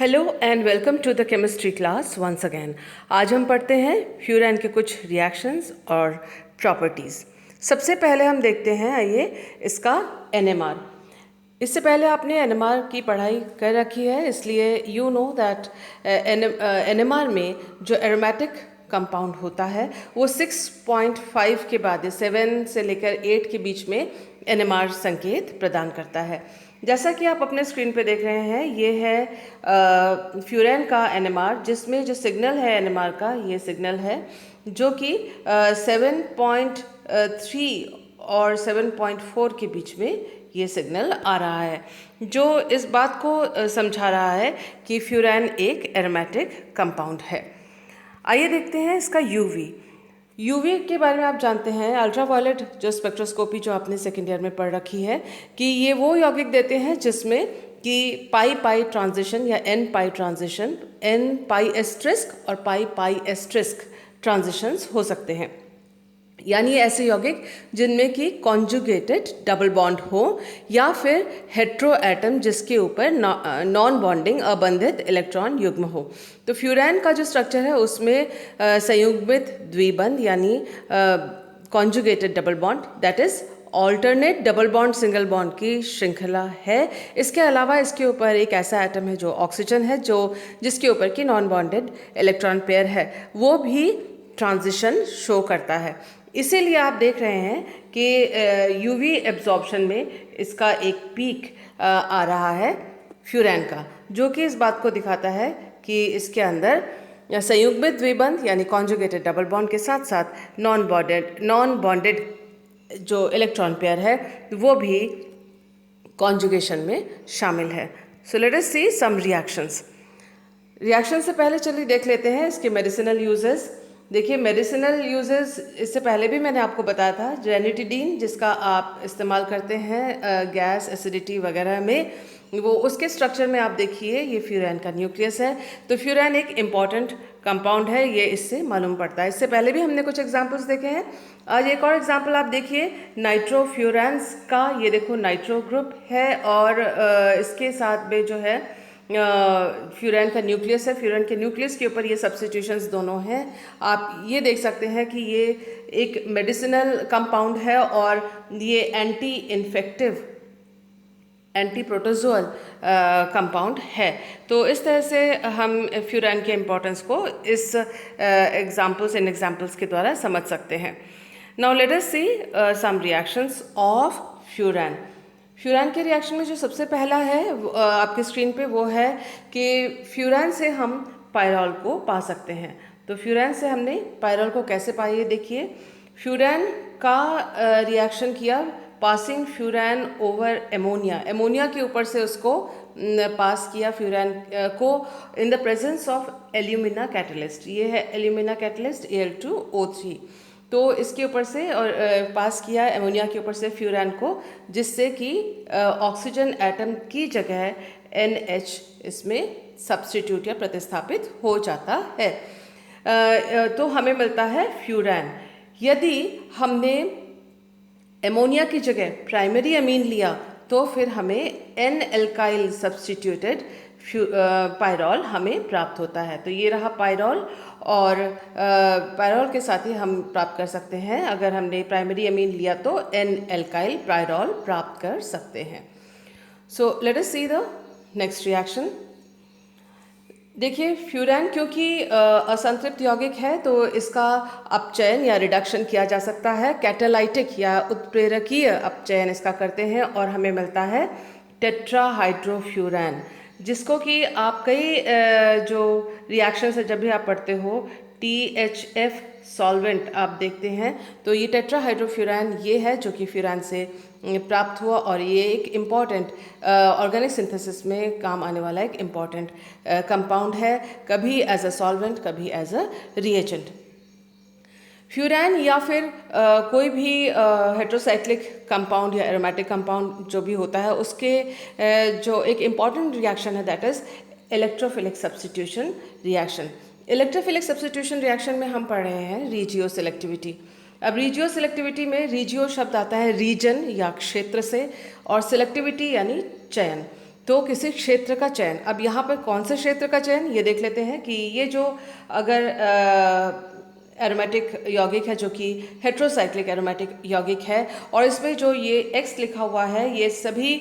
Hello and welcome to the chemistry class once again. आज हम पढ़ते हैं फ्यूरैन के कुछ रिएक्शंस और प्रॉपर्टीज़। सबसे पहले हम देखते हैं, आइए, इसका एनएमआर। इससे पहले आपने एनएमआर की पढ़ाई कर रखी है, इसलिए यू नो दैट एनएमआर में जो एरोमेटिक कंपाउंड होता है वो 6.5 के बाद 7 से लेकर 8 के बीच में एनएमआर संकेत प्रदान करता है। जैसा कि आप अपने स्क्रीन पे देख रहे हैं, ये है फ्यूरैन का एनएमआर, जिसमें जो सिग्नल है एनएमआर का, ये सिग्नल है जो कि 7.3 और 7.4 के बीच में ये सिग्नल आ रहा है, जो इस बात को समझा रहा है कि फ्यूरैन एक एरोमेटिक कंपाउंड है। आइए देखते हैं इसका यूवी के बारे में। आप जानते हैं अल्ट्रावायलेट जो स्पेक्ट्रोस्कोपी जो आपने सेकेंड ईयर में पढ़ रखी है, कि ये वो यौगिक देते हैं जिसमें कि पाई ट्रांजिशन या एन पाई ट्रांजिशन, एन पाई एस्ट्रिस्क और पाई एस्ट्रिस्क ट्रांजिशंस हो सकते हैं। यानी ऐसे यौगिक जिनमें कि कॉन्जुगेटेड डबल बॉन्ड हो या फिर हेट्रो एटम जिसके ऊपर नॉन बॉन्डिंग अबंधित इलेक्ट्रॉन युग्म हो। तो फ्यूरैन का जो स्ट्रक्चर है उसमें संयुग्मित द्विबंध यानी conjugated double bond, that is alternate double bond single bond की श्रृंखला है। इसके अलावा इसके ऊपर एक ऐसा एटम है जो ऑक्सीजन है, जो जिसके ऊपर की नॉन बॉन्डेड इलेक्ट्रॉन पेयर है, वो भी ट्रांजिशन शो करता है। इसीलिए आप देख रहे हैं कि यूवी एब्जॉर्प्शन में इसका एक पीक आ रहा है फ्यूरैन का, जो कि इस बात को दिखाता है कि इसके अंदर संयुग्मित द्विबंध यानी कॉन्जुगेटेड डबल बॉन्ड के साथ साथ नॉन बॉन्डेड जो इलेक्ट्रॉन पेयर है वो भी कॉन्जुगेशन में शामिल है। So let us see some reactions. Reaction से पहले चलिए देख लेते हैं इसके मेडिसिनल यूजेस। देखिए, मेडिसिनल यूजेस इससे पहले भी मैंने आपको बताया था। रेनिटिडीन जिसका आप इस्तेमाल करते हैं गैस एसिडिटी वगैरह में, वो उसके स्ट्रक्चर में आप देखिए ये फ्यूरैन का न्यूक्लियस है। तो फ्यूरैन एक इम्पॉर्टेंट कंपाउंड है, ये इससे मालूम पड़ता है। इससे पहले भी हमने कुछ एग्जांपल्स देखे हैं। आज एक और एग्जांपल आप देखिए नाइट्रोफ्यूरैंस का। ये देखो नाइट्रो ग्रुप है और इसके साथ में जो है फ्यूरैन का न्यूक्लियस है। फ्यूरैन के न्यूक्लियस के ऊपर ये सब्स्टिट्यूशंस दोनों हैं। आप ये देख सकते हैं कि ये एक मेडिसिनल कंपाउंड है और ये anti infective, anti protozoal compound है। तो इस तरह से हम फ्यूरैन के इम्पोर्टेंस को इस एग्जांपल्स के द्वारा समझ सकते हैं। Now let us see some reactions of furan. Furan के रिएक्शन में जो सबसे पहला है आपके स्क्रीन पे वो है कि फ्यूरैन से हम पायरॉल को पा सकते हैं। तो फ्यूरैन से हमने पायरॉल को कैसे पाया, देखिए। फ्यूरैन का रिएक्शन किया पासिंग फ्यूरैन ओवर एमोनिया। एमोनिया के ऊपर से उसको पास किया फ्यूरैन को in the presence of alumina catalyst. ये है एल्यूमिना कैटलिस्ट Al2O3। तो इसके ऊपर से और पास किया एमोनिया के ऊपर से फ्यूरैन को, जिससे कि ऑक्सीजन एटम की जगह NH इसमें सब्स्टिट्यूट या प्रतिस्थापित हो जाता है। तो हमें मिलता है फ्यूरैन। यदि हमने एमोनिया की जगह प्राइमरी अमीन लिया तो फिर हमें N एल्काइल सब्स्टिट्यूटेड पायरॉल हमें प्राप्त होता है। तो ये रहा पायरॉल, और पायरॉल के साथ ही हम प्राप्त कर सकते हैं, अगर हमने प्राइमरी अमीन लिया तो N एल्काइल पायरॉल प्राप्त कर सकते हैं। So let us see the next reaction. देखिए, फ्यूरैन क्योंकि असंतृप्त यौगिक है तो इसका अपचयन या रिडक्शन किया जा सकता है। कैटालाइटिक या उत्प्रेरकीय अपचयन इसका करते हैं और हमें मिलता है टेट्राहाइड्रोफ्यूरैन, जिसको कि आप कई जो रिएक्शन है जब भी आप पढ़ते हो THF सॉल्वेंट आप देखते हैं, तो ये टेट्राहाइड्रोफ्यूरैन ये है जो कि फ्यूरैन से प्राप्त हुआ, और ये एक इम्पॉर्टेंट ऑर्गेनिक सिंथेसिस में काम आने वाला एक इम्पॉर्टेंट कंपाउंड है, कभी एज अ सॉल्वेंट कभी एज अ रिएजेंट। फ्यूरैन या फिर कोई भी हेट्रोसाइक्लिक कंपाउंड या एरोमेटिक कंपाउंड जो भी होता है, उसके जो एक इम्पॉर्टेंट रिएक्शन है that is electrophilic substitution reaction. Electrophilic substitution reaction में हम पढ़ रहे हैं रीजियो सिलेक्टिविटी। अब रीजियो सिलेक्टिविटी में रीजियो शब्द आता है रीजन या क्षेत्र से, और सिलेक्टिविटी यानी चयन। तो किसी क्षेत्र का चयन, अब यहाँ पर कौन से क्षेत्र का चयन ये देख लेते हैं कि ये जो अगर एरोमेटिक यौगिक है जो कि हेट्रोसाइक्लिक एरोमेटिक यौगिक है और इसमें जो ये X लिखा हुआ है ये सभी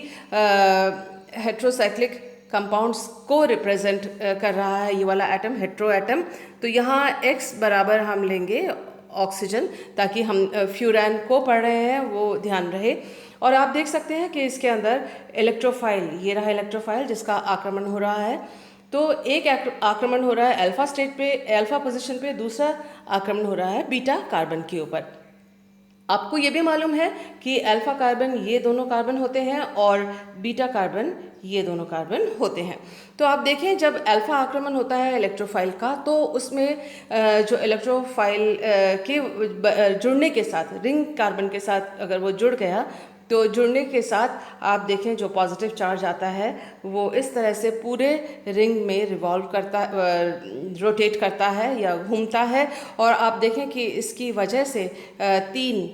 हेट्रोसाइक्लिक कंपाउंड्स को रिप्रेजेंट कर रहा है, ये वाला एटम हेट्रो एटम। तो यहाँ X बराबर हम लेंगे ऑक्सीजन, ताकि हम फ्यूरैन को पढ़ रहे हैं वो ध्यान रहे। और आप देख सकते हैं कि इसके अंदर इलेक्ट्रोफाइल, ये रहा इलेक्ट्रोफाइल जिसका आक्रमण हो रहा है। तो एक आक्रमण हो रहा है अल्फा स्टेट पे, अल्फा पोजीशन पे, दूसरा आक्रमण हो रहा है बीटा कार्बन के ऊपर। आपको ये भी मालूम है कि अल्फा कार्बन ये दोनों कार्बन होते हैं और बीटा कार्बन ये दोनों कार्बन होते हैं। तो आप देखें जब अल्फा आक्रमण होता है इलेक्ट्रोफाइल का तो उसमें जो इलेक्ट्रोफाइल के जुड़ने के साथ, रिंग कार्बन के साथ अगर वो जुड़ गया तो जुड़ने के साथ आप देखें जो पॉजिटिव चार्ज आता है वो इस तरह से पूरे रिंग में रिवॉल्व करता, रोटेट करता है या घूमता है। और आप देखें कि इसकी वजह से तीन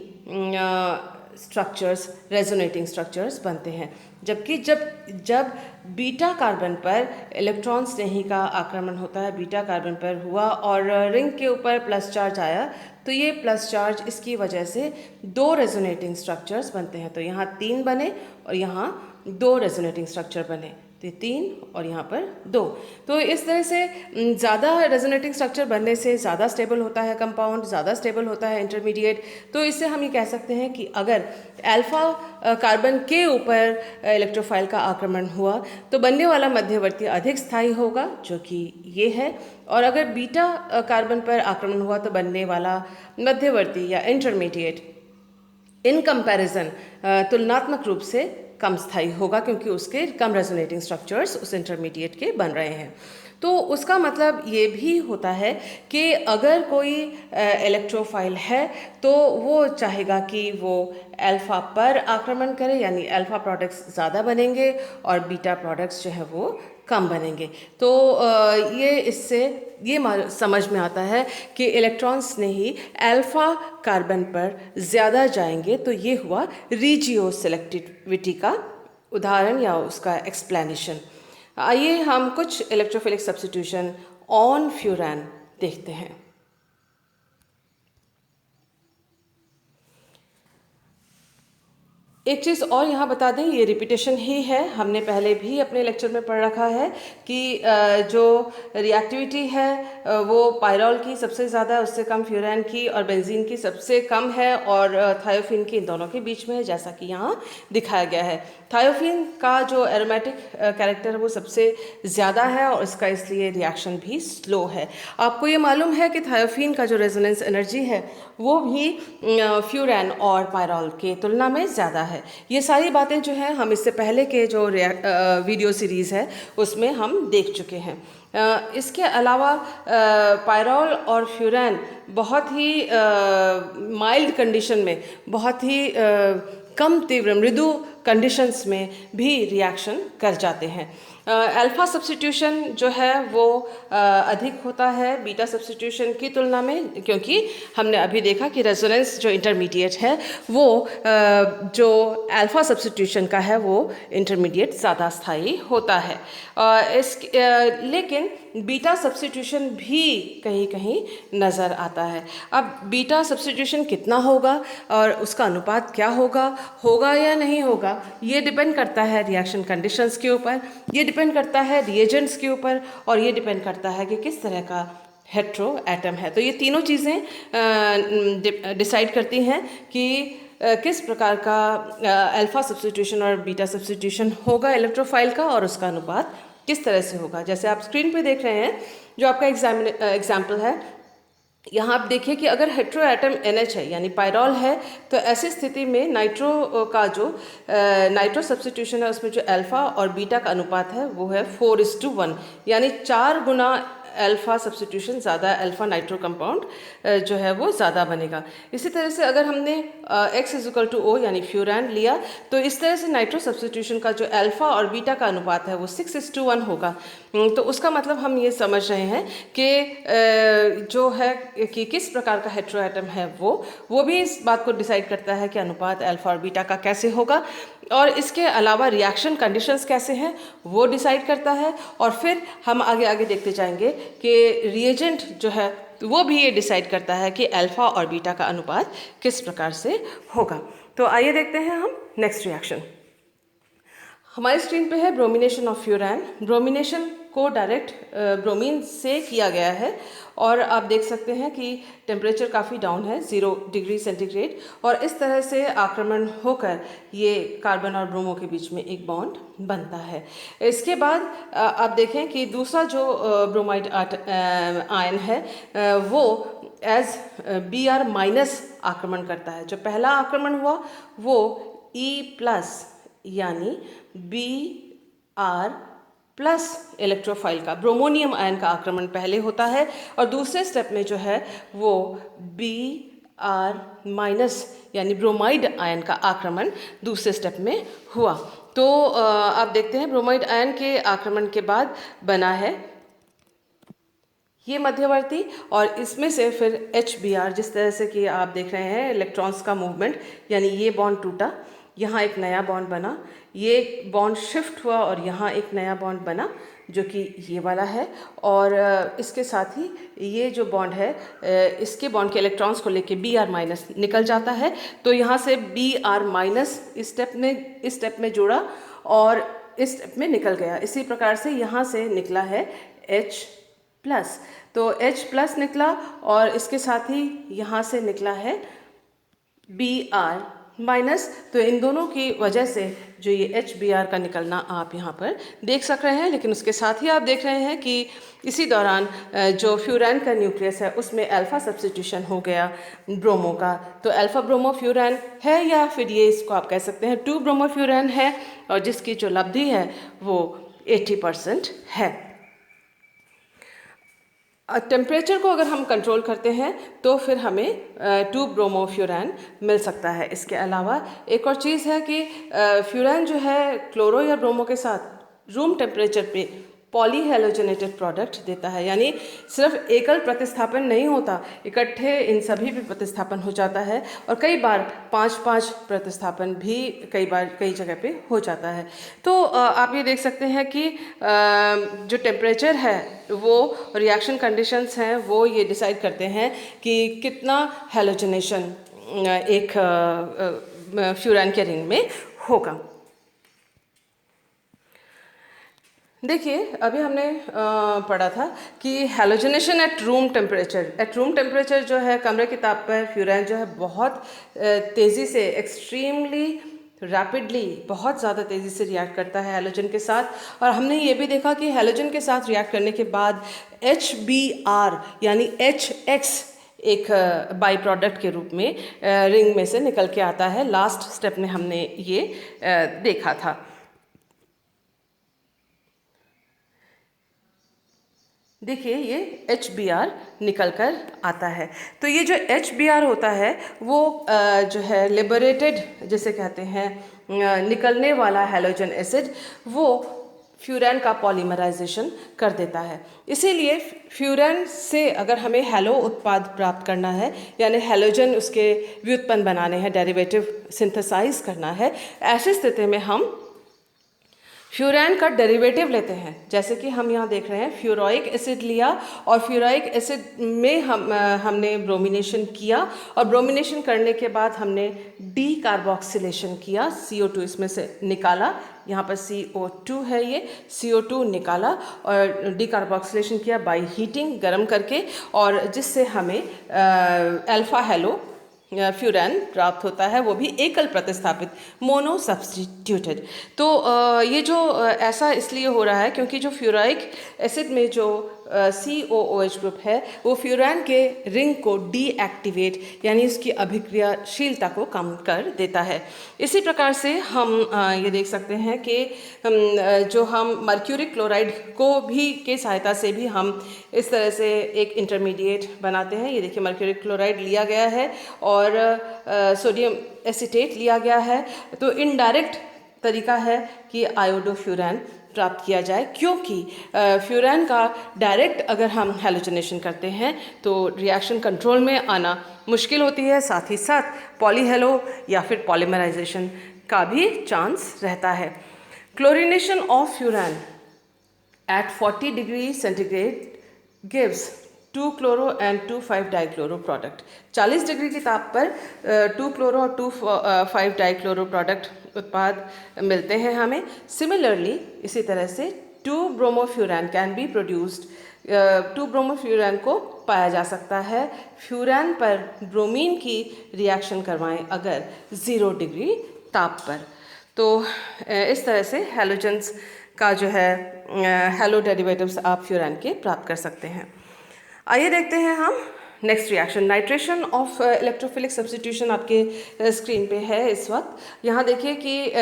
स्ट्रक्चर्स, रेजोनेटिंग स्ट्रक्चर्स बनते हैं। जबकि जब बीटा कार्बन पर इलेक्ट्रॉन स्नेही का आक्रमण होता है, बीटा कार्बन पर हुआ और रिंग के ऊपर प्लस चार्ज आया, तो ये प्लस चार्ज इसकी वजह से दो रेजोनेटिंग स्ट्रक्चर्स बनते हैं। तो यहाँ तीन बने और यहाँ दो रेजोनेटिंग स्ट्रक्चर बने, तो तीन और यहाँ पर दो। तो इस तरह से ज़्यादा रेजोनेटिंग स्ट्रक्चर बनने से ज़्यादा स्टेबल होता है कंपाउंड, ज़्यादा स्टेबल होता है इंटरमीडिएट। तो इससे हम ये कह सकते हैं कि अगर अल्फा कार्बन के ऊपर इलेक्ट्रोफाइल का आक्रमण हुआ तो बनने वाला मध्यवर्ती अधिक स्थायी होगा, जो कि ये है। और अगर बीटा कार्बन पर आक्रमण हुआ तो बनने वाला मध्यवर्ती या इंटरमीडिएट इन कंपैरिजन तुलनात्मक रूप से कम स्थायी होगा, क्योंकि उसके कम रेजोनेटिंग स्ट्रक्चर्स उस इंटरमीडिएट के बन रहे हैं। तो उसका मतलब ये भी होता है कि अगर कोई इलेक्ट्रोफाइल है तो वो चाहेगा कि वो अल्फा पर आक्रमण करे, यानी अल्फा प्रोडक्ट्स ज़्यादा बनेंगे और बीटा प्रोडक्ट्स जो है वो कम बनेंगे। तो ये इससे ये समझ में आता है कि इलेक्ट्रॉन्स ने ही अल्फा कार्बन पर ज़्यादा जाएंगे। तो ये हुआ रीजियो सेलेक्टिविटी का उदाहरण या उसका एक्सप्लेनेशन। आइए हम कुछ इलेक्ट्रोफिलिक सब्स्टिट्यूशन ऑन फ्यूरैन देखते हैं। एक चीज़ और यहाँ बता दें, ये रिपीटेशन ही है, हमने पहले भी अपने लेक्चर में पढ़ रखा है कि जो रिएक्टिविटी है वो पायरॉल की सबसे ज़्यादा, उससे कम फ्यूरैन की, और बेंजीन की सबसे कम है, और थायोफिन की, इन दोनों के बीच में है, जैसा कि यहाँ दिखाया गया है। थायोफिन का जो एरोमेटिक कैरेक्टर है वो सबसे ज़्यादा है और इसका इसलिए रिएक्शन भी स्लो है। आपको ये मालूम है कि थायोफिन का जो रेजोनेंस एनर्जी है वो भी फ्यूरैन और पायरॉल के तुलना में ज़्यादा है। ये सारी बातें जो हैं हम इससे पहले के जो वीडियो सीरीज़ है उसमें हम देख चुके हैं। इसके अलावा पायरॉल और फ्यूरैन बहुत ही माइल्ड कंडीशन में, बहुत ही कम तीव्र मृदु कंडीशंस में भी रिएक्शन कर जाते हैं। अल्फा सब्स्टिट्यूशन जो है वो अधिक होता है बीटा सब्स्टिट्यूशन की तुलना में, क्योंकि हमने अभी देखा कि रेजोनेंस जो इंटरमीडिएट है वो जो अल्फा सब्स्टिट्यूशन का है वो इंटरमीडिएट ज़्यादा स्थायी होता है। लेकिन बीटा सब्स्टिट्यूशन भी कहीं कहीं नज़र आता है। अब बीटा सब्स्टिट्यूशन कितना होगा और उसका अनुपात क्या होगा या नहीं होगा, ये डिपेंड करता है रिएक्शन कंडीशंस के ऊपर, ये डिपेंड करता है रिएजेंट्स के ऊपर, और ये डिपेंड करता है कि किस तरह का हेट्रो एटम है। तो ये तीनों चीज़ें डिसाइड करती हैं कि किस प्रकार का अल्फा सब्स्टिट्यूशन और बीटा सब्स्टिट्यूशन होगा इलेक्ट्रोफाइल का, और उसका अनुपात किस तरह से होगा। जैसे आप स्क्रीन पे देख रहे हैं जो आपका एग्जाम्पल है, यहाँ आप देखिए कि अगर हेट्रो एटम NH है यानी पायरॉल है, तो ऐसी स्थिति में नाइट्रो का जो नाइट्रो सब्स्टिट्यूशन है उसमें जो अल्फा और बीटा का अनुपात है वो है 4:1, यानी 4 गुना अल्फा सब्स्टिट्यूशन ज़्यादा अल्फा नाइट्रो कंपाउंड जो है वो ज़्यादा बनेगा। इसी तरह से अगर हमने X=O यानी फ्यूरैन लिया, तो इस तरह से नाइट्रो सब्स्टिट्यूशन का जो अल्फा और बीटा का अनुपात है वो 6:1 होगा। तो उसका मतलब हम ये समझ रहे हैं कि जो है कि किस प्रकार का हेट्रो एटम है वो भी इस बात को डिसाइड करता है कि अनुपात अल्फा और बीटा का कैसे होगा। और इसके अलावा रिएक्शन कंडीशंस कैसे हैं वो डिसाइड करता है। और फिर हम आगे आगे देखते जाएंगे कि रिएजेंट जो है वो भी ये डिसाइड करता है कि अल्फ़ा और बीटा का अनुपात किस प्रकार से होगा। तो आइए देखते हैं हम नेक्स्ट रिएक्शन। हमारी स्क्रीन पे है ब्रोमिनेशन ऑफ फ्यूरान। ब्रोमिनेशन को डायरेक्ट ब्रोमीन से किया गया है और आप देख सकते हैं कि टेम्परेचर काफ़ी डाउन है, 0 डिग्री सेंटीग्रेड, और इस तरह से आक्रमण होकर ये कार्बन और ब्रोमो के बीच में एक बॉन्ड बनता है। इसके बाद आप देखें कि दूसरा जो ब्रोमाइड आयन है वो एज Br माइनस आक्रमण करता है। जो पहला आक्रमण हुआ वो E+ यानी Br प्लस इलेक्ट्रोफाइल का ब्रोमोनियम आयन का आक्रमण पहले होता है, और दूसरे स्टेप में जो है वो Br माइनस यानी ब्रोमाइड आयन का आक्रमण दूसरे स्टेप में हुआ। तो आप देखते हैं ब्रोमाइड आयन के आक्रमण के बाद बना है ये मध्यवर्ती, और इसमें से फिर HBr, जिस तरह से कि आप देख रहे हैं इलेक्ट्रॉन्स का मूवमेंट, यानी ये बॉन्ड टूटा, यहाँ एक नया बॉन्ड बना, ये बॉन्ड शिफ्ट हुआ और यहाँ एक नया बॉन्ड बना जो कि ये वाला है, और इसके साथ ही ये जो बॉन्ड है इसके बॉन्ड के इलेक्ट्रॉन्स को लेके Br- निकल जाता है। तो यहाँ से Br- इस स्टेप में जुड़ा और इस स्टेप में निकल गया। इसी प्रकार से यहाँ से निकला है H+, तो H+ निकला और इसके साथ ही यहाँ से निकला है Br-, तो इन दोनों की वजह से जो ये HBr का निकलना आप यहाँ पर देख सक रहे हैं। लेकिन उसके साथ ही आप देख रहे हैं कि इसी दौरान जो फ्यूरान का न्यूक्लियस है उसमें अल्फ़ा सब्स्टिट्यूशन हो गया ब्रोमो का। तो अल्फ़ा ब्रोमो फ्यूरान है, या फिर ये इसको आप कह सकते हैं 2 ब्रोमो फ्यूरान है, और जिसकी जो लब्धि है वो 80% है। टेम्परेचर को अगर हम कंट्रोल करते हैं तो फिर हमें 2 ब्रोमो फ्यूरान मिल सकता है। इसके अलावा एक और चीज़ है कि फ्यूरान जो है क्लोरो या ब्रोमो के साथ रूम टेम्परेचर पे पॉली हैलोजेनेटेड प्रोडक्ट देता है, यानी सिर्फ एकल प्रतिस्थापन नहीं होता, इकट्ठे इन सभी पे प्रतिस्थापन हो जाता है, और कई बार 5-5 प्रतिस्थापन भी कई बार कई जगह पे हो जाता है। तो आप ये देख सकते हैं कि जो टेम्परेचर है वो रिएक्शन कंडीशंस हैं वो ये डिसाइड करते हैं कि कितना हैलोजनेशन एक फ्यूरान के रिंग में होगा। देखिए अभी हमने पढ़ा था कि हैलोजनेशन एट रूम टेम्परेचर जो है कमरे के ताप पर फ्यूरान जो है बहुत तेज़ी से एक्सट्रीमली रैपिडली बहुत ज़्यादा तेज़ी से रिएक्ट करता है हैलोजन के साथ। और हमने ये भी देखा कि हैलोजन के साथ रिएक्ट करने के बाद HBr यानी HX एक बाई प्रोडक्ट के रूप में रिंग में से निकल के आता है। लास्ट स्टेप में हमने ये देखा था। देखिए ये HBr निकल कर आता है। तो ये जो HBr होता है वो जो है लिबरेटेड जिसे कहते हैं निकलने वाला हैलोजन एसिड, वो फ्यूरान का पॉलीमराइजेशन कर देता है। इसीलिए फ्यूरान से अगर हमें हैलो उत्पाद प्राप्त करना है, यानी हैलोजन उसके व्युत्पन्न बनाने हैं, डेरिवेटिव सिंथेसाइज करना है, ऐसी स्थिति में हम फ्यूरान का डेरिवेटिव लेते हैं। जैसे कि हम यहाँ देख रहे हैं फ्यूरोइक एसिड लिया और फ्यूरोइक एसिड में हमने ब्रोमिनेशन किया, और ब्रोमिनेशन करने के बाद हमने डी कार्बोक्सिलेशन किया, CO2 इसमें से निकाला, यहाँ पर CO2 है, ये CO2 निकाला और डी कार्बोक्सिलेशन किया बाय हीटिंग, गर्म करके, और जिससे हमें अल्फा हैलो फ्यूरान प्राप्त होता है, वो भी एकल प्रतिस्थापित मोनो सब्स्टिट्यूटेड। तो ये जो ऐसा इसलिए हो रहा है क्योंकि जो फ्यूराइक एसिड में जो COOH ग्रुप है वो फ्यूरान के रिंग को डीएक्टिवेट यानी उसकी अभिक्रियाशीलता को कम कर देता है। इसी प्रकार से हम ये देख सकते हैं कि जो हम मर्क्यूरिक क्लोराइड को भी के सहायता से भी हम इस तरह से एक इंटरमीडिएट बनाते हैं। ये देखिए मर्क्यूरिक क्लोराइड लिया गया है और सोडियम एसीटेट लिया गया है। तो इनडायरेक्ट तरीका है कि आयोडोफ्यूरान प्राप्त किया जाए, क्योंकि फ्यूरान का डायरेक्ट अगर हम हैलोजनेशन करते हैं तो रिएक्शन कंट्रोल में आना मुश्किल होती है, साथ ही साथ पॉलीहेलो या फिर पॉलीमराइजेशन का भी चांस रहता है। Chlorination of furan at 40 degree centigrade gives 2 chloro and 2,5 dichloro product। 40 degree की ताप पर 2 क्लोरो और 2,5 डाइक्लोरो प्रोडक्ट उत्पाद मिलते हैं हमें। सिमिलरली इसी तरह से 2 ब्रोमोफ्यूरान कैन बी प्रोड्यूस्ड। 2 ब्रोमोफ्यूरान को पाया जा सकता है। फ्यूरान पर ब्रोमीन की रिएक्शन करवाएं अगर 0 डिग्री ताप पर। तो इस तरह से हैलोजेंस का जो है हैलो डेरिवेटिव्स आप फ्यूरान के प्राप्त कर सकते हैं। आइए देखते हैं हम next reaction. Nitration of electrophilic substitution आपके स्क्रीन पे है इस वक्त। यहाँ देखिए कि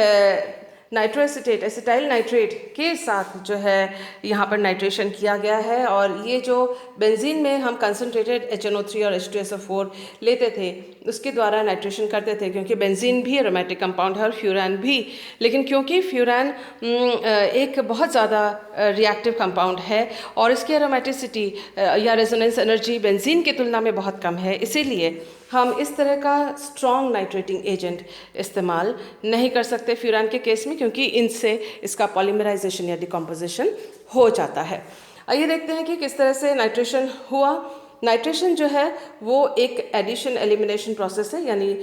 नाइट्रोएसिटेट एसिटाइल नाइट्रेट के साथ जो है यहाँ पर नाइट्रेशन किया गया है, और ये जो बेंजीन में हम कंसनट्रेटेड HNO3 और H2SO4 लेते थे उसके द्वारा नाइट्रेशन करते थे, क्योंकि बेंजीन भी एरोमेटिक कंपाउंड है और फ्यूरान भी। लेकिन क्योंकि फ्यूरान एक बहुत ज़्यादा रिएक्टिव कंपाउंड है और इसकी एरोमेटिसिटी या रेजोनेंस एनर्जी बेंजीन की तुलना में बहुत कम है, इसीलिए हम इस तरह का स्ट्रॉन्ग नाइट्रेटिंग एजेंट इस्तेमाल नहीं कर सकते फ्यूरान के केस में, क्योंकि इनसे इसका पॉलीमराइजेशन या डिकम्पोजिशन हो जाता है। आइए देखते हैं कि किस तरह से नाइट्रेशन हुआ। नाइट्रेशन जो है वो एक एडिशन एलिमिनेशन प्रोसेस है, यानी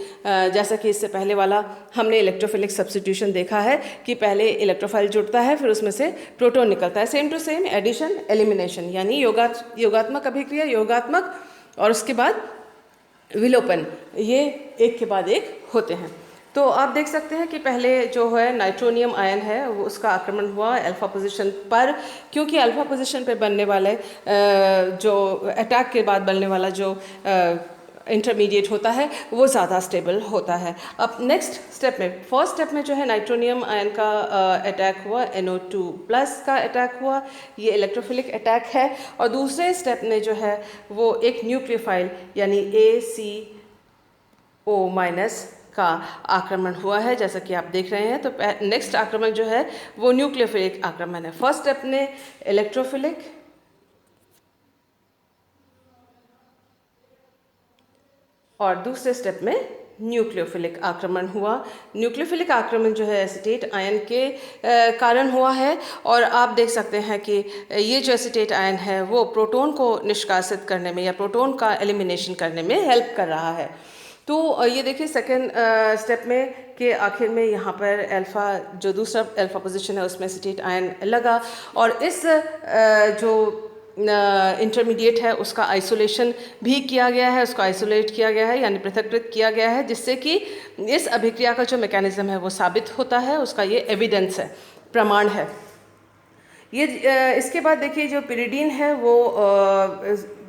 जैसा कि इससे पहले वाला हमने इलेक्ट्रोफिलिक सब्स्टिट्यूशन देखा है कि पहले इलेक्ट्रोफाइल जुड़ता है फिर उसमें से प्रोटॉन निकलता है। Same to same addition elimination, यानी योगात्मक अभिक्रिया, योगात्मक और उसके बाद विलोपन, ये एक के बाद एक होते हैं। तो आप देख सकते हैं कि पहले जो है नाइट्रोनियम आयन है वो उसका आक्रमण हुआ अल्फा पोजीशन पर, क्योंकि अल्फा पोजीशन पर बनने वाले जो अटैक के बाद बनने वाला जो इंटरमीडिएट होता है वो ज़्यादा स्टेबल होता है। अब नेक्स्ट स्टेप में, फर्स्ट स्टेप में जो है नाइट्रोनियम आयन का अटैक हुआ, NO2+ का अटैक हुआ, ये इलेक्ट्रोफिलिक अटैक है। और दूसरे स्टेप में जो है वो एक न्यूक्लियोफाइल यानी ACO- का आक्रमण हुआ है, जैसा कि आप देख रहे हैं। तो नेक्स्ट आक्रमण जो है वो न्यूक्लियोफिलिक आक्रमण है। फर्स्ट स्टेप ने इलेक्ट्रोफिलिक और दूसरे स्टेप में न्यूक्लियोफिलिक आक्रमण हुआ। न्यूक्लियोफिलिक आक्रमण जो है एसीटेट आयन के कारण हुआ है, और आप देख सकते हैं कि ये जो एसीटेट आयन है वो प्रोटॉन को निष्कासित करने में या प्रोटॉन का एलिमिनेशन करने में हेल्प कर रहा है। तो ये देखिए सेकेंड स्टेप में कि आखिर में यहाँ पर अल्फ़ा जो दूसरा अल्फ़ा पोजीशन है उसमें एसीटेट आयन लगा, और इस जो इंटरमीडिएट है उसका आइसोलेशन भी किया गया है, उसको आइसोलेट किया गया है यानी पृथक्कृत किया गया है, जिससे कि इस अभिक्रिया का जो मैकेनिज्म है वो साबित होता है, उसका ये एविडेंस है, प्रमाण है। ये इसके बाद देखिए जो पिरिडीन है वो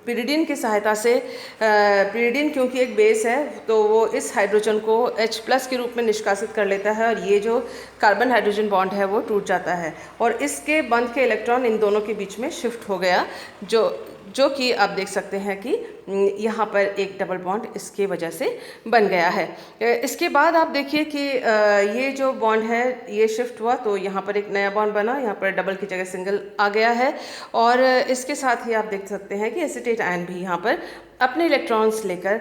पिरिडीन की सहायता से, पिरिडीन क्योंकि एक बेस है तो वो इस हाइड्रोजन को H+ के रूप में निष्कासित कर लेता है, और ये जो कार्बन हाइड्रोजन बॉन्ड है वो टूट जाता है, और इसके बंध के इलेक्ट्रॉन इन दोनों के बीच में शिफ्ट हो गया, जो कि आप देख सकते हैं कि यहाँ पर एक डबल बॉन्ड इसके वजह से बन गया है। इसके बाद आप देखिए कि ये जो बॉन्ड है ये शिफ्ट हुआ तो यहाँ पर एक नया बॉन्ड बना, यहाँ पर डबल की जगह सिंगल आ गया है, और इसके साथ ही आप देख सकते हैं कि एसीटेट आयन भी यहाँ पर अपने इलेक्ट्रॉन्स लेकर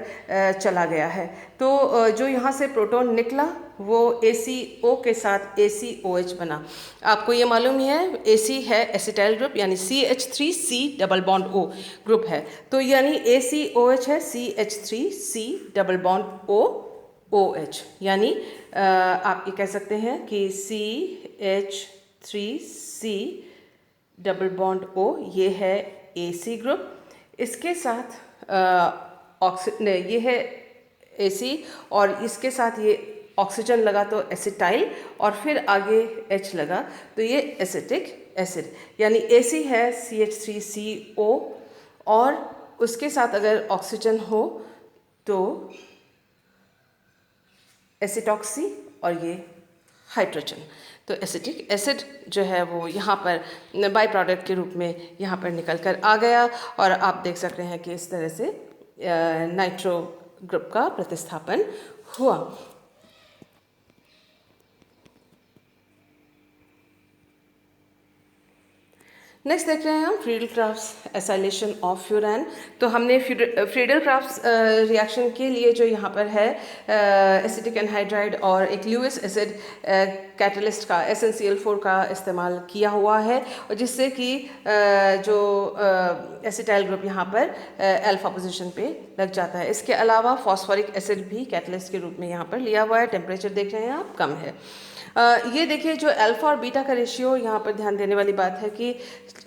चला गया है। तो जो यहाँ से प्रोटॉन निकला वो ACO के साथ ACOH बना। आपको ये मालूम ही है AC है एसिटाइल ग्रुप यानी CH3C double bond O group है, तो यानी ACOH है CH3C डबल बॉन्ड OH, यानी आप ये कह सकते हैं कि CH3C डबल बॉन्ड O ये है AC ग्रुप, इसके साथ ये है AC और इसके साथ ये ऑक्सीजन लगा तो एसिटाइल और फिर आगे H लगा तो ये एसिटिक एसिड, यानी AC है CH3CO और उसके साथ अगर ऑक्सीजन हो तो एसिटॉक्सी और ये हाइड्रोजन। तो एसिटिक एसिड जो है वो यहाँ पर बाई प्रोडक्ट के रूप में यहाँ पर निकल कर आ गया, और आप देख सकते हैं कि इस तरह से नाइट्रो ग्रुप का प्रतिस्थापन हुआ। नेक्स्ट देख रहे हैं हम Friedel Crafts acylation of furan. तो हमने फ्रीडल क्राफ्ट रिएक्शन के लिए जो यहाँ पर है एसिटिक एनहाइड्राइड और एक ल्यूइस एसिड कैटलिस्ट का SnCl4 का इस्तेमाल किया हुआ है, और जिससे कि जो एसिटाइल ग्रुप यहाँ पर अल्फा पोजीशन पे लग जाता है। इसके अलावा फॉस्फोरिक एसिड भी कैटलिस्ट के रूप में यहाँ पर लिया हुआ है। टेम्परेचर देख रहे हैं आप, कम है। ये देखिए जो अल्फ़ा और बीटा का रेशियो, यहाँ पर ध्यान देने वाली बात है कि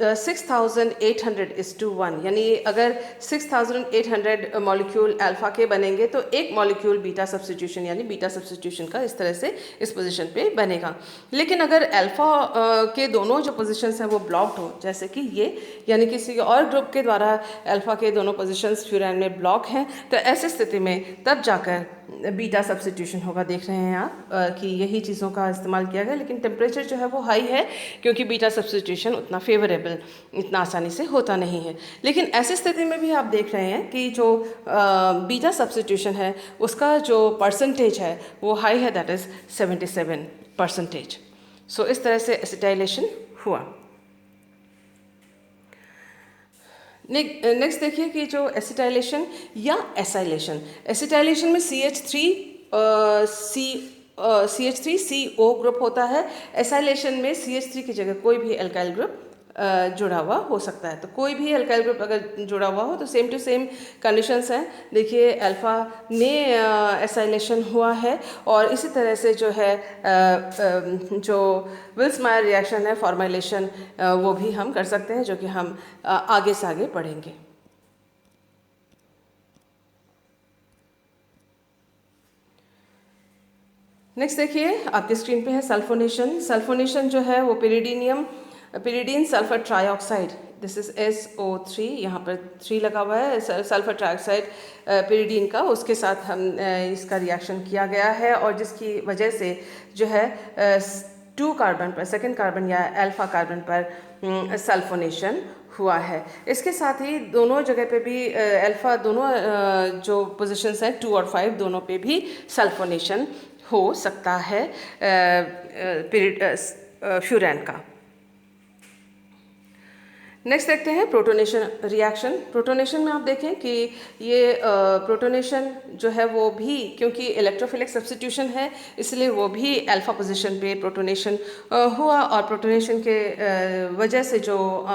6800:1, यानी अगर 6800 मॉलिक्यूल अल्फ़ा के बनेंगे तो एक मॉलिक्यूल बीटा सब्स्टिट्यूशन यानी बीटा सब्स्टिट्यूशन का इस तरह से इस पोजीशन पे बनेगा। लेकिन अगर अल्फ़ा के दोनों जो पोजीशंस हैं वो ब्लॉक्ड हो, जैसे कि ये, यानी किसी और ग्रुप के द्वारा अल्फ़ा के दोनों पोजीशंस फ्यूरान में ब्लॉक हैं, तो ऐसी स्थिति में तब जाकर बीटा सब्स्टिट्यूशन होगा। देख रहे हैं आप कि यही चीज़ों का इस्तेमाल किया गया, लेकिन टेम्परेचर जो है वो हाई है क्योंकि बीटा सब्स्टिट्यूशन उतना फेवरेबल इतना आसानी से होता नहीं है। लेकिन ऐसी स्थिति में भी आप देख रहे हैं कि जो बीटा सब्स्टिट्यूशन है उसका जो परसेंटेज है वो हाई है, दैट इज़ 77%। सो इस तरह से एसिटाइलेशन हुआ। नेक्स्ट देखिए कि जो एसिटाइलेशन या एसाइलेशन, एसिटाइलेशन में CH3CO ग्रुप होता है। एसाइलेशन में CH3 की जगह कोई भी अल्काइल ग्रुप जुड़ा हुआ हो सकता है। तो कोई भी अल्काइल ग्रुप अगर जुड़ा हुआ हो तो सेम टू सेम कंडीशंस हैं। देखिए अल्फ़ा में एसाइलेशन हुआ है, और इसी तरह से जो है जो विल्स-मायर रिएक्शन है फॉर्माइलेशन, वो भी हम कर सकते हैं, जो कि हम आगे से आगे पढ़ेंगे। नेक्स्ट देखिए आपकी स्क्रीन पे है सल्फोनेशन। सल्फोनेशन जो है वो pyridine sulphur trioxide, this is SO3, यहाँ पर 3 लगा हुआ है, सल्फर ट्राइऑक्साइड पिरिडीन का, उसके साथ हम इसका रिएक्शन किया गया है, और जिसकी वजह से जो है 2 कार्बन पर, सेकेंड कार्बन या अल्फा कार्बन पर सल्फोनेशन हुआ है। इसके साथ ही दोनों जगह पे भी अल्फा, दोनों जो पोजीशंस हैं 2 और 5 दोनों पे भी सल्फोनेशन हो सकता है फ्यूरान का। नेक्स्ट देखते हैं प्रोटोनेशन रिएक्शन। प्रोटोनेशन में आप देखें कि ये प्रोटोनेशन जो है वो भी, क्योंकि इलेक्ट्रोफिलिक सब्स्टिट्यूशन है इसलिए वो भी अल्फा पोजीशन पे प्रोटोनेशन हुआ, और प्रोटोनेशन के वजह से जो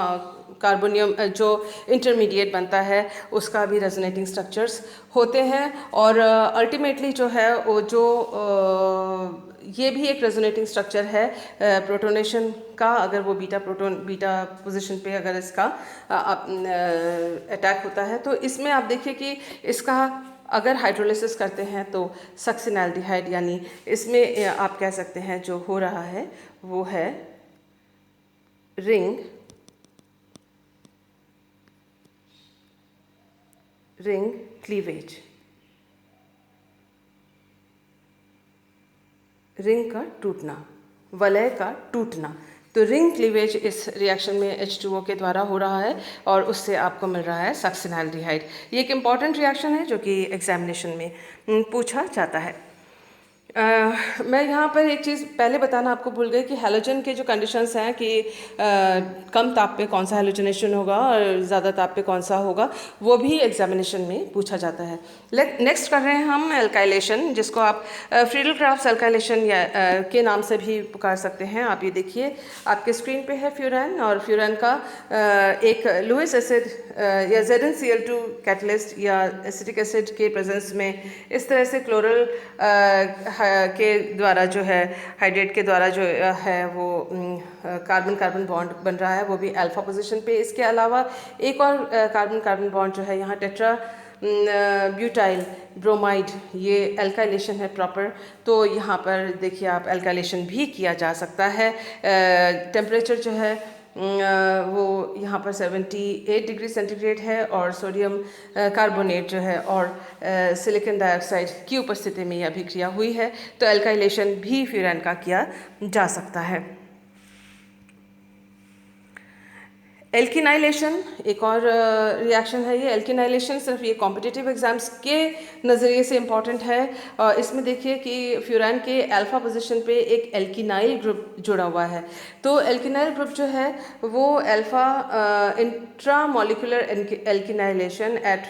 कार्बोनियम जो इंटरमीडिएट बनता है उसका भी रेजोनेटिंग स्ट्रक्चर्स होते हैं, और अल्टीमेटली जो है वो जो ये भी एक रेजोनेटिंग स्ट्रक्चर है प्रोटोनेशन का। अगर वो बीटा पोजीशन पे अगर इसका अटैक होता है तो इसमें आप देखिए कि इसका अगर हाइड्रोलिसिस करते हैं तो सक्सिनाल्डिहाइड, यानी इसमें आप कह सकते हैं जो हो रहा है वो है रिंग क्लीवेज, रिंग का टूटना, वलय का टूटना। तो रिंग क्लीवेज इस रिएक्शन में H2O के द्वारा हो रहा है, और उससे आपको मिल रहा है सक्सिनाल्डिहाइड। ये एक इम्पॉर्टेंट रिएक्शन है जो कि एग्जामिनेशन में पूछा जाता है। मैं यहाँ पर एक चीज़ पहले बताना आपको भूल गई कि हैलोजन के जो कंडीशंस हैं कि कम ताप पे कौन सा हैलोजनेशन होगा और ज़्यादा ताप पे कौन सा होगा, वो भी एग्जामिनेशन में पूछा जाता है। नेक्स्ट कर रहे हैं हम एल्काइलेशन, जिसको आप फ्रीडल क्राफ्ट एल्काइलेशन या के नाम से भी पुकार सकते हैं। आप ये देखिए आपके स्क्रीन पे है फ्यूरान, और फ्यूरान का एक लुइस एसिड या ZnCl2 कैटलिस्ट या एसिटिक एसिड के प्रेजेंस में इस तरह से क्लोरल के द्वारा जो है, हाइड्रेट के द्वारा जो है वो कार्बन कार्बन बॉन्ड बन रहा है, वो भी अल्फा पोजीशन पे। इसके अलावा एक और कार्बन कार्बन बॉन्ड जो है यहाँ टेट्रा ब्यूटाइल ब्रोमाइड, ये एल्काइलेशन है प्रॉपर। तो यहाँ पर देखिए आप एल्काइलेशन भी किया जा सकता है। टेम्परेचर जो है वो यहाँ पर 78 डिग्री सेंटीग्रेड है, और सोडियम कार्बोनेट जो है और सिलिकॉन डाइऑक्साइड की उपस्थिति में यह अभिक्रिया हुई है। तो एल्काइलेशन भी फ्यूरान का किया जा सकता है। एल्किनाइलेशन एक और रिएक्शन है। ये एल्किनाइलेशन सिर्फ ये कॉम्पिटिटिव एग्जाम्स के नज़रिए से इम्पॉर्टेंट है। इसमें देखिए कि फ्यूरान के अल्फ़ा पोजीशन पे एक एल्किनाइल ग्रुप जुड़ा हुआ है। तो एल्किनाइल ग्रुप जो है वो alpha intramolecular alkynylation at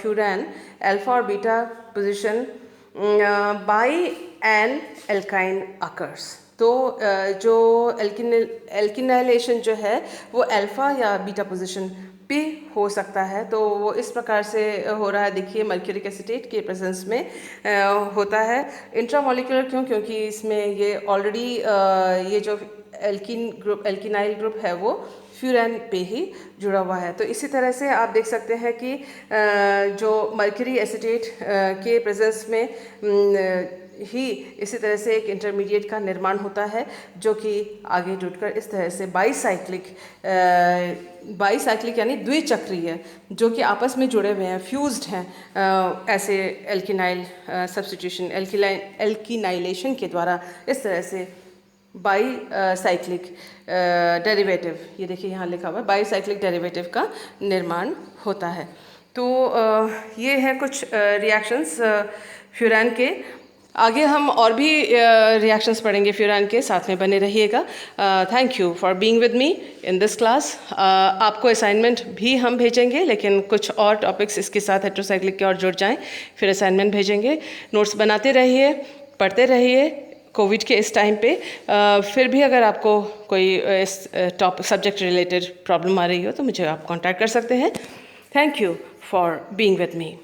furan alpha और beta position by an alkyne occurs. तो जो एल्किनाइलेशन जो है वो अल्फ़ा या बीटा पोजीशन पे हो सकता है। तो वो इस प्रकार से हो रहा है। देखिए मर्क्यूरिक एसीटेट के प्रेजेंस में होता है। इंट्रामोलिकुलर क्यों? क्योंकि इसमें ये ऑलरेडी ये जो एल्किनाइल ग्रुप है वो फ्यूरान पे ही जुड़ा हुआ है। तो इसी तरह से आप देख सकते हैं कि जो मर्क्यूरी एसीटेट के प्रेजेंस में ही इसी तरह से एक इंटरमीडिएट का निर्माण होता है जो कि आगे जुड़कर इस तरह से बाईसाइक्लिक यानी द्विचक्रीय जो कि आपस में जुड़े हुए हैं, फ्यूज्ड हैं ऐसे एल्किनाइल सब्स्टिट्यूशन एल्किनाइलेशन के द्वारा इस तरह से बाईसाइक्लिक डेरिवेटिव, ये देखिए यहाँ लिखा हुआ है, बाईसाइक्लिक डेरिवेटिव का निर्माण होता है। तो ये हैं कुछ रिएक्शंस फ्यूरान के। आगे हम और भी रिएक्शंस पढ़ेंगे फ्यूरान के, साथ में बने रहिएगा। Thank you for being with me in this class. आपको असाइनमेंट भी हम भेजेंगे, लेकिन कुछ और टॉपिक्स इसके साथ हेट्रोसाइक्लिक के और जुड़ जाएं, फिर असाइनमेंट भेजेंगे। नोट्स बनाते रहिए, पढ़ते रहिए कोविड के इस टाइम पे। फिर भी अगर आपको कोई इस सब्जेक्ट रिलेटेड प्रॉब्लम आ रही हो तो मुझे आप कांटेक्ट कर सकते हैं। Thank you for being with me.